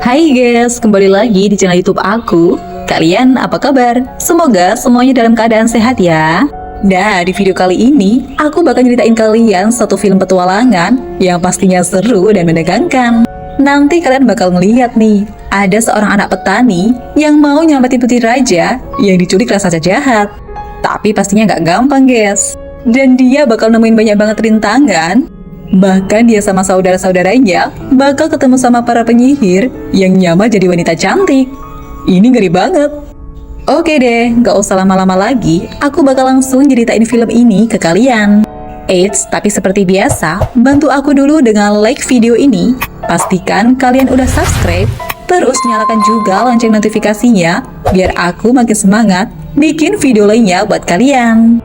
Hai guys, kembali lagi di channel YouTube aku. Kalian apa kabar? Semoga semuanya dalam keadaan sehat ya. Nah, di video kali ini aku bakal nyeritain kalian satu film petualangan yang pastinya seru dan menegangkan. Nanti kalian bakal ngeliat nih, ada seorang anak petani yang mau nyelamatin putri raja yang diculik raksasa jahat. Tapi pastinya nggak gampang guys. Dan dia bakal nemuin banyak banget rintangan. Bahkan dia sama saudara-saudaranya bakal ketemu sama para penyihir yang nyamar jadi wanita cantik. Ini ngeri banget. Oke deh, gak usah lama-lama lagi, aku bakal langsung ceritain film ini ke kalian. Eits, tapi seperti biasa, bantu aku dulu dengan like video ini. Pastikan kalian udah subscribe, terus nyalakan juga lonceng notifikasinya, biar aku makin semangat bikin video lainnya buat kalian.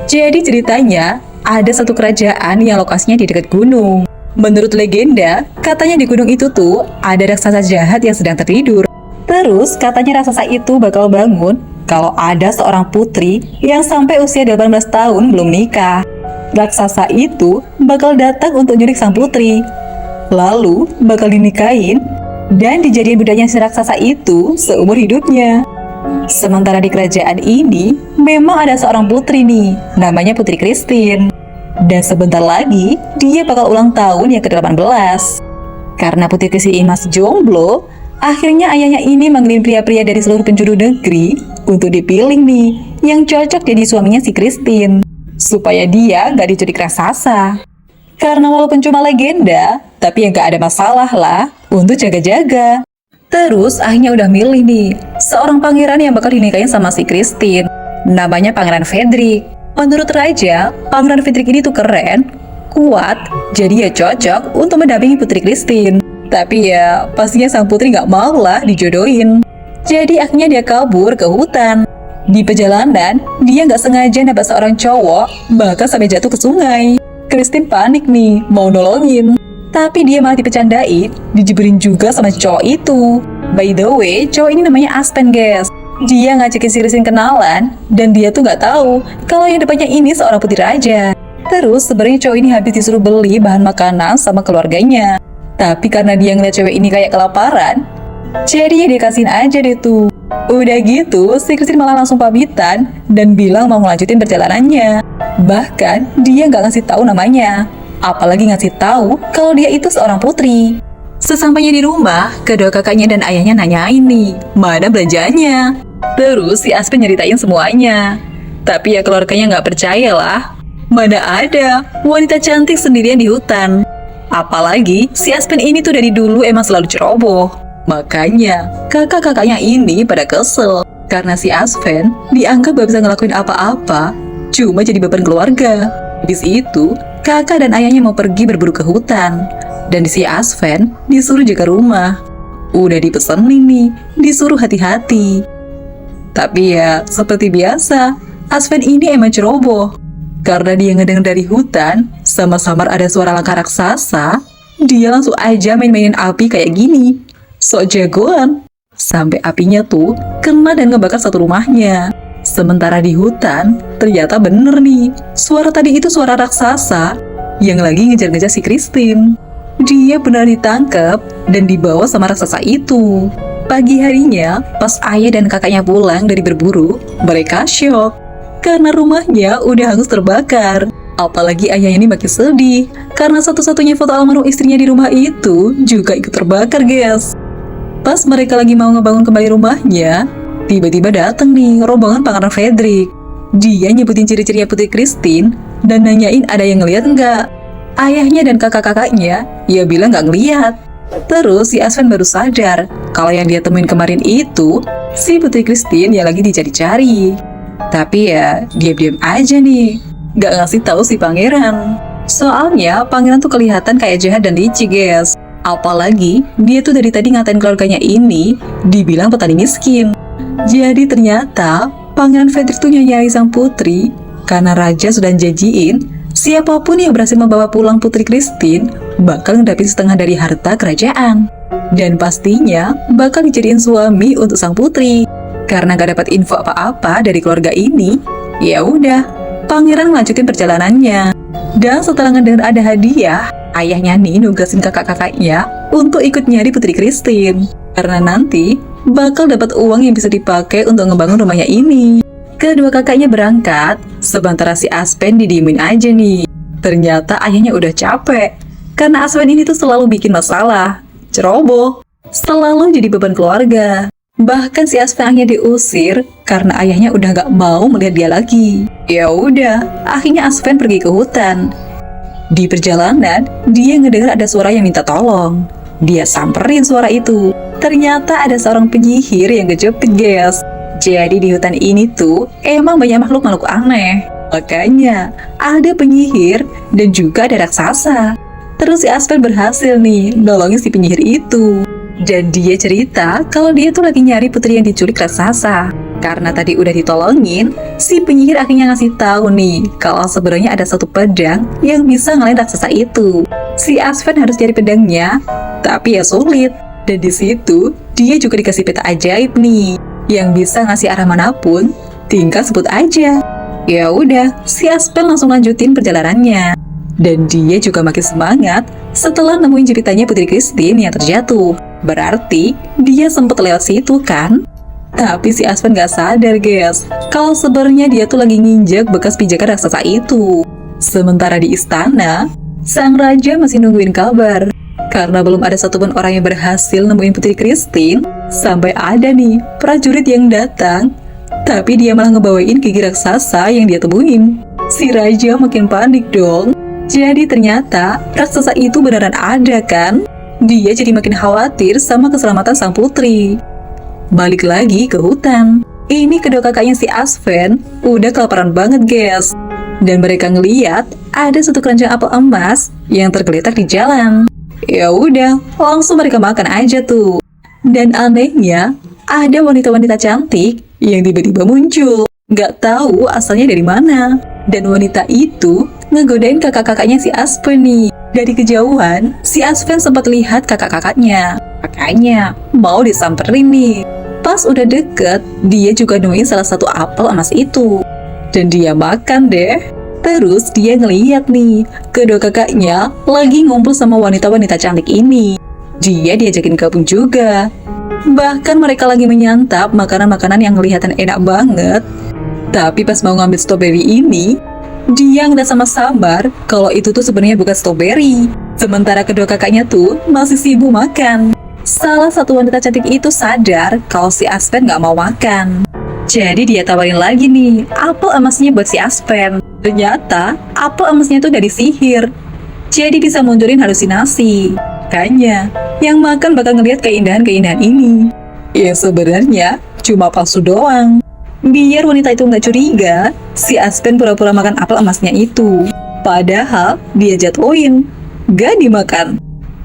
Jadi ceritanya, ada satu kerajaan yang lokasinya di dekat gunung. Menurut legenda, katanya di gunung itu tuh ada raksasa jahat yang sedang tertidur. Terus katanya raksasa itu bakal bangun kalau ada seorang putri yang sampai usia 18 tahun belum nikah. Raksasa itu bakal datang untuk nyulik sang putri. Lalu bakal dinikahin dan dijadiin budaknya si raksasa itu seumur hidupnya. Sementara di kerajaan ini memang ada seorang putri nih, namanya Putri Christine. Dan sebentar lagi dia bakal ulang tahun yang ke-18. Karena Putri Christine ini masih jomblo, akhirnya ayahnya ini manggilin pria-pria dari seluruh penjuru negeri untuk dipilih nih yang cocok jadi suaminya si Christine, supaya dia gak diculik raksasa. Karena walaupun cuma legenda, tapi ya gak ada masalah lah untuk jaga-jaga. Terus akhirnya udah milih nih seorang pangeran yang bakal dinikahin sama si Christine. Namanya Pangeran Frederick. Menurut raja, Pangeran Frederick ini tuh keren, kuat, jadi ya cocok untuk mendampingi Putri Christine. Tapi ya pastinya sang putri gak mau lah dijodohin. Jadi akhirnya dia kabur ke hutan. Di perjalanan, dia gak sengaja nabrak seorang cowok, bahkan sampai jatuh ke sungai. Christine panik nih, mau nolongin. Tapi dia malah dipecandain, dijeberin juga sama cowok itu. By the way, cowok ini namanya Aspen guys. Dia ngajakin si Christine kenalan, dan dia tuh gak tahu kalau yang depannya ini seorang putri raja. Terus sebenarnya cowok ini habis disuruh beli bahan makanan sama keluarganya. Tapi karena dia ngeliat cewek ini kayak kelaparan, jadi ya dikasihin aja deh tuh. Udah gitu, si Christine malah langsung pamitan dan bilang mau ngelanjutin perjalanannya. Bahkan dia gak ngasih tahu namanya. Apalagi ngasih tahu kalau dia itu seorang putri. Sesampainya di rumah, kedua kakaknya dan ayahnya nanyain nih, mana belanjanya? Terus si Aspen nyeritain semuanya. Tapi ya keluarganya nggak percaya lah. Mana ada wanita cantik sendirian di hutan. Apalagi si Aspen ini tuh dari dulu emang selalu ceroboh. Makanya kakak-kakaknya ini pada kesel karena si Aspen dianggap gak bisa ngelakuin apa-apa, cuma jadi beban keluarga. Habis itu kakak dan ayahnya mau pergi berburu ke hutan, dan si Aspen disuruh jaga rumah. Udah dipesenin nih, disuruh hati-hati. Tapi ya seperti biasa, Aspen ini emang ceroboh. Karena dia ngedengar dari hutan, sama-samar ada suara langkah raksasa, dia langsung aja main-mainin api kayak gini. Sok jagoan. Sampai apinya tuh kena dan ngebakar satu rumahnya. Sementara di hutan, ternyata bener nih, suara tadi itu suara raksasa yang lagi ngejar-ngejar si Christine. Dia benar ditangkap dan dibawa sama raksasa itu. Pagi harinya, pas ayah dan kakaknya pulang dari berburu, mereka syok karena rumahnya udah hangus terbakar. Apalagi ayahnya ini makin sedih karena satu-satunya foto almarhum istrinya di rumah itu juga ikut terbakar guys. Pas mereka lagi mau ngebangun kembali rumahnya, tiba-tiba datang nih rombongan Pangeran Frederick. Dia nyebutin ciri-cirinya Putri Christine dan nanyain ada yang ngeliat nggak. Ayahnya dan kakak-kakaknya ya bilang nggak ngeliat. Terus si Aspen baru sadar kalau yang dia temuin kemarin itu si Putri Christine yang lagi dicari-cari. Tapi ya diam-diam aja nih, nggak ngasih tahu si pangeran. Soalnya pangeran tuh kelihatan kayak jahat dan licik guys. Apalagi dia tuh dari tadi ngatain keluarganya ini dibilang petani miskin. Jadi ternyata Pangeran Frederick tuh nyari sang putri karena raja sudah janjiin siapapun yang berhasil membawa pulang Putri Christine bakal ngedapin setengah dari harta kerajaan. Dan pastinya bakal dijadiin suami untuk sang putri. Karena gak dapat info apa-apa dari keluarga ini, ya udah, pangeran melanjutin perjalanannya. Dan setelah ngedenger ada hadiah, ayahnya nih nugasin kakak-kakaknya untuk ikut nyari Putri Christine. Karena nanti bakal dapat uang yang bisa dipakai untuk ngebangun rumahnya ini. Kedua kakaknya berangkat, sementara si Aspen didiemin aja nih. Ternyata ayahnya udah capek, karena Aspen ini tuh selalu bikin masalah, ceroboh, selalu jadi beban keluarga. Bahkan si Aspen akhirnya diusir karena ayahnya udah gak mau melihat dia lagi. Ya udah, akhirnya Aspen pergi ke hutan. Di perjalanan, dia ngedengar ada suara yang minta tolong. Dia samperin suara itu. Ternyata ada seorang penyihir yang kejepit, guys. Jadi di hutan ini tuh emang banyak makhluk-makhluk aneh. Makanya ada penyihir dan juga ada raksasa. Terus si Aspen berhasil nih nolongin si penyihir itu. Dan dia cerita kalau dia tuh lagi nyari putri yang diculik raksasa. Karena tadi udah ditolongin, si penyihir akhirnya ngasih tahu nih kalau sebenarnya ada satu pedang yang bisa ngalahin raksasa itu. Si Aspen harus cari pedangnya, tapi ya sulit. Dan di situ dia juga dikasih peta ajaib nih, yang bisa ngasih arah manapun, tinggal sebut aja. Ya udah, si Aspen langsung lanjutin perjalanannya. Dan dia juga makin semangat setelah nemuin jeritannya Putri Christine yang terjatuh. Berarti dia sempat lewat situ kan? Tapi si Aspen gak sadar, guys, kalau sebenarnya dia tuh lagi nginjek bekas pijakan raksasa itu. Sementara di istana, sang raja masih nungguin kabar. Karena belum ada satupun orang yang berhasil nemuin Putri Christine, sampai ada nih prajurit yang datang, tapi dia malah ngebawain gigi raksasa yang dia temuin. Si raja makin panik dong. Jadi ternyata raksasa itu beneran ada kan? Dia jadi makin khawatir sama keselamatan sang putri. Balik lagi ke hutan. Ini kedua kakaknya si Aspen udah kelaparan banget, guys. Dan mereka ngeliat ada satu keranjang apel emas yang tergeletak di jalan. Ya udah, langsung mereka makan aja tuh. Dan anehnya, ada wanita-wanita cantik yang tiba-tiba muncul. Gak tahu asalnya dari mana. Dan wanita itu ngegodain kakak-kakaknya si Aspen nih. Dari kejauhan, si Aspen sempat lihat kakak-kakaknya. Makanya mau disamperin nih. Pas udah deket, dia juga nemuin salah satu apel emas itu. Dan dia makan deh. Terus dia ngeliat nih, kedua kakaknya lagi ngumpul sama wanita-wanita cantik ini. Dia diajakin gabung juga. Bahkan mereka lagi menyantap makanan-makanan yang kelihatan enak banget. Tapi pas mau ngambil strawberry ini, dia ngeliat sama sabar kalau itu tuh sebenarnya bukan strawberry. Sementara kedua kakaknya tuh masih sibuk makan. Salah satu wanita cantik itu sadar kalau si Aspen gak mau makan. Jadi dia tawarin lagi nih apel emasnya buat si Aspen. Ternyata apel emasnya itu dari sihir, jadi bisa mundurin halusinasi. Makanya yang makan bakal ngeliat keindahan-keindahan ini. Ya sebenarnya cuma palsu doang. Biar wanita itu nggak curiga, si Aspen pura-pura makan apel emasnya itu. Padahal dia jatuhin, gak dimakan.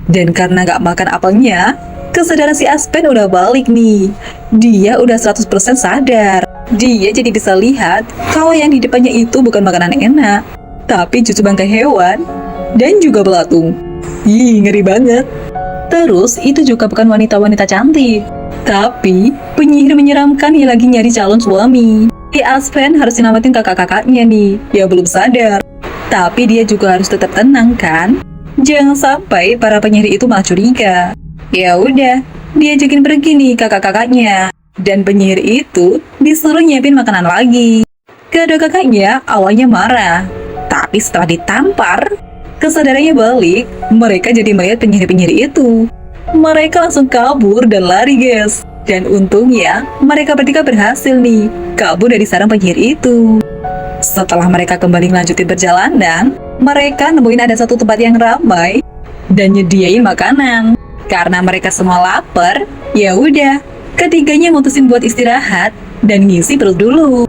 Dan karena gak makan apelnya, kesadaran si Aspen udah balik nih. Dia udah 100% sadar. Dia jadi bisa lihat kalau yang di depannya itu bukan makanan enak, tapi justru bangkai hewan dan juga belatung. Ih, ngeri banget. Terus itu juga bukan wanita-wanita cantik, tapi penyihir menyeramkan yang lagi nyari calon suami. Si Aspen harus nyelamatin kakak-kakaknya nih, ya belum sadar. Tapi dia juga harus tetap tenang kan? Jangan sampai para penyihir itu malah curiga. Ya udah, diajakin pergi nih kakak-kakaknya. Dan penyihir itu disuruh nyiapin makanan lagi. Kedua kakaknya awalnya marah, tapi setelah ditampar, kesadarannya balik. Mereka jadi melihat penyihir-penyihir itu. Mereka langsung kabur dan lari, guys. Dan untungnya mereka bertiga berhasil nih kabur dari sarang penyihir itu. Setelah mereka kembali melanjutin perjalanan, mereka nemuin ada satu tempat yang ramai dan nyediain makanan. Karena mereka semua lapar, ya udah, ketiganya mutusin buat istirahat dan ngisi perut dulu.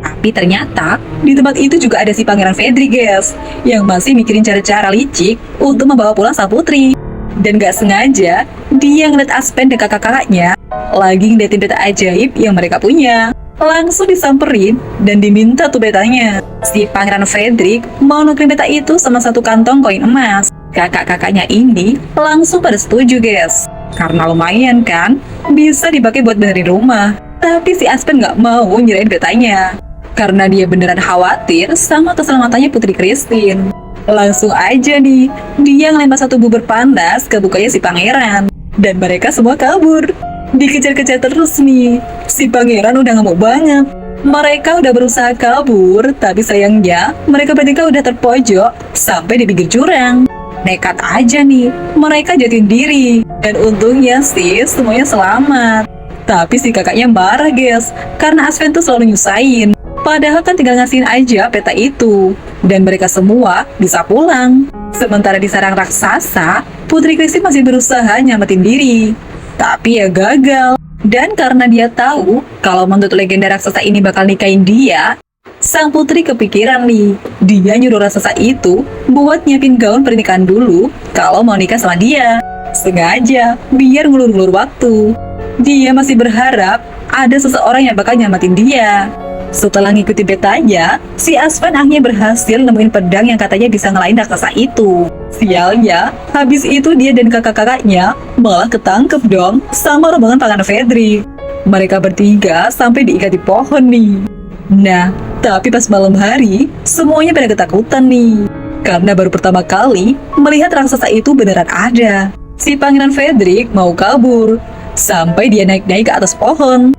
Tapi ternyata di tempat itu juga ada si Pangeran Fredrik, guys, yang masih mikirin cara-cara licik untuk membawa pulang sang putri. Dan gak sengaja dia ngeliat Aspen dan kakak-kakaknya lagi ngeliatin peta ajaib yang mereka punya. Langsung disamperin dan diminta tuh petanya. Si Pangeran Fredrik mau nukerin peta itu sama satu kantong koin emas. Kakak-kakaknya ini langsung pada setuju, guys, karena lumayan kan, bisa dipakai buat benerin rumah. Tapi si Aspen gak mau nyerahin petanya karena dia beneran khawatir sama keselamatannya Putri Christine. Langsung aja nih, dia ngelempar satu bubur panas ke mukanya si pangeran. Dan mereka semua kabur. Dikejar-kejar terus nih. Si pangeran udah ngamuk banget. Mereka udah berusaha kabur, tapi sayangnya mereka bertiga udah terpojok sampai di pinggir jurang. Nekat aja nih, mereka jatuhin diri. Dan untungnya sih semuanya selamat. Tapi si kakaknya marah guys, karena Aspen tuh selalu nyusahin. Padahal kan tinggal ngasihin aja peta itu. Dan mereka semua bisa pulang. Sementara di sarang raksasa, Putri Christine masih berusaha nyamatin diri. Tapi ya gagal. Dan karena dia tahu kalau menurut legenda raksasa ini bakal nikahin dia, sang putri kepikiran nih. Dia nyuruh raksasa itu buat nyiapin gaun pernikahan dulu kalau mau nikah sama dia. Sengaja biar ngulur-ngulur waktu. Dia masih berharap ada seseorang yang bakal nyamatin dia. Setelah ngikuti betanya, si Aspen akhirnya berhasil nemuin pedang yang katanya bisa ngelain raksasa itu. Sialnya, habis itu dia dan kakak-kakaknya malah ketangkep dong sama rombongan Pangeran Fredrik. Mereka bertiga sampai diikat di pohon nih. Nah, tapi pas malam hari, semuanya pada ketakutan nih. Karena baru pertama kali melihat raksasa itu beneran ada. Si Pangeran Fredrik mau kabur, sampai dia naik-naik ke atas pohon.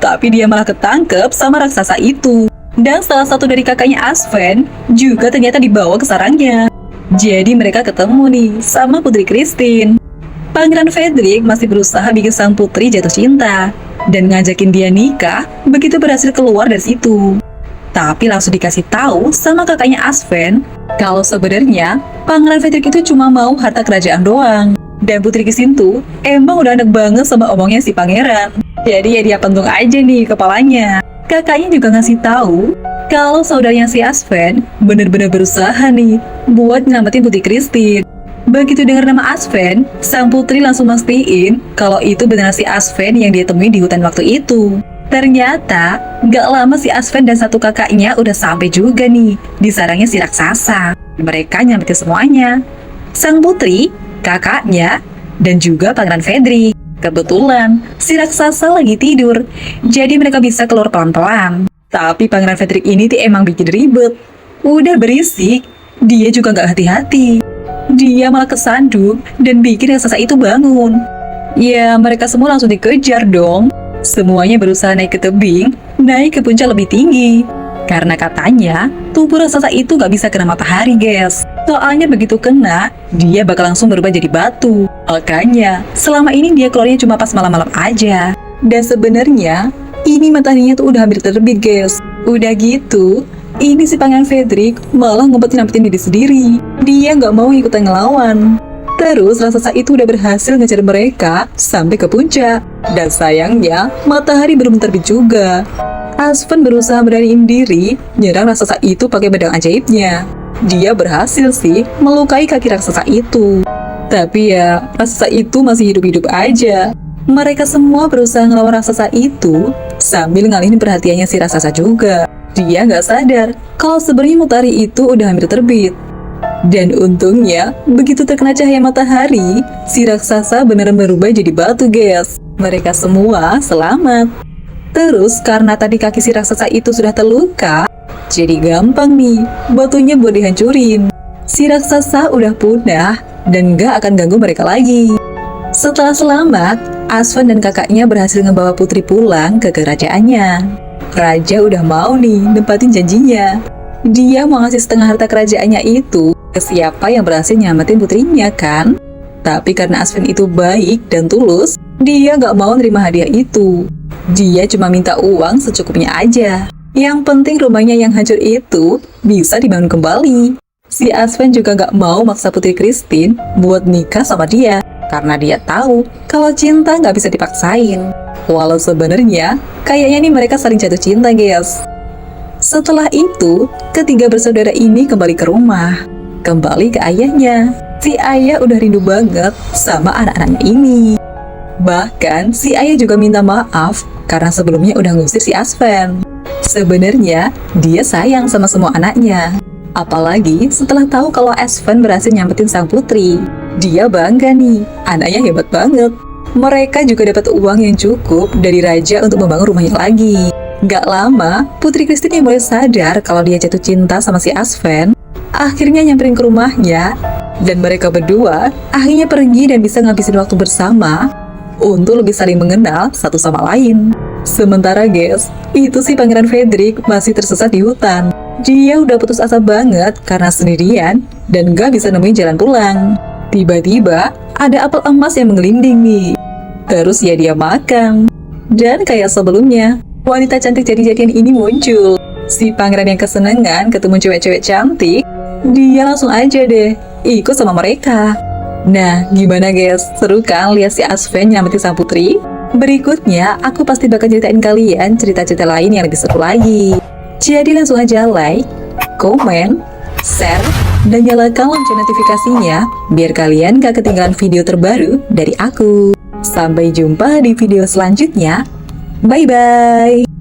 Tapi dia malah ketangkep sama raksasa itu. Dan salah satu dari kakaknya Aspen juga ternyata dibawa ke sarangnya. Jadi mereka ketemu nih sama Putri Christine. Pangeran Fredrik masih berusaha bikin sang putri jatuh cinta dan ngajakin dia nikah begitu berhasil keluar dari situ. Tapi langsung dikasih tahu sama kakaknya Aspen kalau sebenarnya Pangeran Fredrik itu cuma mau harta kerajaan doang. Dan Putri Christine tuh emang udah enak banget sama omongnya si pangeran. Jadi ya dia pentung aja nih kepalanya. Kakaknya juga ngasih tahu kalau saudaranya si Aspen bener-bener berusaha nih buat nyelamatin Putri Christine. Begitu dengar nama Aspen, sang putri langsung mastiin kalau itu beneran si Aspen yang dia temuin di hutan waktu itu. Ternyata gak lama si Aspen dan satu kakaknya udah sampai juga nih di sarangnya si raksasa. Mereka nyelamatin semuanya. Sang putri, kakaknya, dan juga Pangeran Fredrik. Kebetulan, si raksasa lagi tidur, jadi mereka bisa keluar pelan-pelan. Tapi Pangeran Fredrik ini tuh emang bikin ribet. Udah berisik, dia juga gak hati-hati. Dia malah kesandung dan bikin raksasa itu bangun. Ya, mereka semua langsung dikejar dong. Semuanya berusaha naik ke tebing, naik ke puncak lebih tinggi. Karena katanya, tubuh raksasa itu gak bisa kena matahari, guys. Soalnya begitu kena, dia bakal langsung berubah jadi batu. Makanya, selama ini dia keluarnya cuma pas malam-malam aja. Dan sebenarnya, ini mataharinya tuh udah hampir terbit, guys. Udah gitu, ini si Pangeran Fredrik malah ngumpetin-ngumpetin diri sendiri. Dia gak mau ikutan ngelawan. Terus raksasa itu udah berhasil ngejar mereka sampai ke puncak. Dan sayangnya, matahari belum terbit juga. Aspen berusaha beraniin diri nyerang raksasa itu pakai pedang ajaibnya. Dia berhasil sih melukai kaki raksasa itu. Tapi ya, raksasa itu masih hidup-hidup aja. Mereka semua berusaha ngelawan raksasa itu sambil ngalihin perhatiannya si raksasa juga. Dia nggak sadar kalau sebenarnya matahari itu udah hampir terbit. Dan untungnya, begitu terkena cahaya matahari, si raksasa beneran berubah jadi batu, guys. Mereka semua selamat. Terus karena tadi kaki si raksasa itu sudah terluka, jadi gampang nih batunya buat dihancurin. Si raksasa udah punah dan gak akan ganggu mereka lagi. Setelah selamat, Aspen dan kakaknya berhasil ngebawa putri pulang ke kerajaannya. Raja udah mau nih nempatin janjinya. Dia mau ngasih setengah harta kerajaannya itu ke siapa yang berhasil nyamatin putrinya kan? Tapi karena Aspen itu baik dan tulus, dia gak mau nerima hadiah itu. Dia cuma minta uang secukupnya aja. Yang penting rumahnya yang hancur itu bisa dibangun kembali. Si Aspen juga gak mau maksa Putri Christine buat nikah sama dia. Karena dia tahu kalau cinta gak bisa dipaksain. Walau sebenarnya kayaknya nih mereka saling jatuh cinta, guys. Setelah itu, ketiga bersaudara ini kembali ke rumah. Kembali ke ayahnya. Si ayah udah rindu banget sama anak-anaknya ini. Bahkan si ayah juga minta maaf karena sebelumnya udah ngusir si Aspen. Sebenarnya dia sayang sama semua anaknya. Apalagi setelah tahu kalau Aspen berhasil nyampetin sang putri. Dia bangga nih, anaknya hebat banget. Mereka juga dapat uang yang cukup dari raja untuk membangun rumahnya lagi. Gak lama, Putri Christine yang mulai sadar kalau dia jatuh cinta sama si Aspen. akhirnya nyamperin ke rumahnya. Dan mereka berdua akhirnya pergi dan bisa ngabisin waktu bersama untuk lebih saling mengenal satu sama lain. Sementara guys, itu si Pangeran Frederick masih tersesat di hutan. Dia udah putus asa banget karena sendirian dan gak bisa nemuin jalan pulang. Tiba-tiba ada apel emas yang menggelinding nih. Terus ya dia makan. Dan kayak sebelumnya, wanita cantik jadi-jadian ini muncul. Si pangeran yang kesenangan ketemu cewek-cewek cantik, dia langsung aja deh ikut sama mereka. Nah, gimana guys? Seru kan lihat si Asven nyelamatin sang putri? Berikutnya, aku pasti bakal ceritain kalian cerita-cerita lain yang lebih seru lagi. Jadi langsung aja like, komen, share, dan nyalakan lonceng notifikasinya biar kalian gak ketinggalan video terbaru dari aku. Sampai jumpa di video selanjutnya. Bye-bye!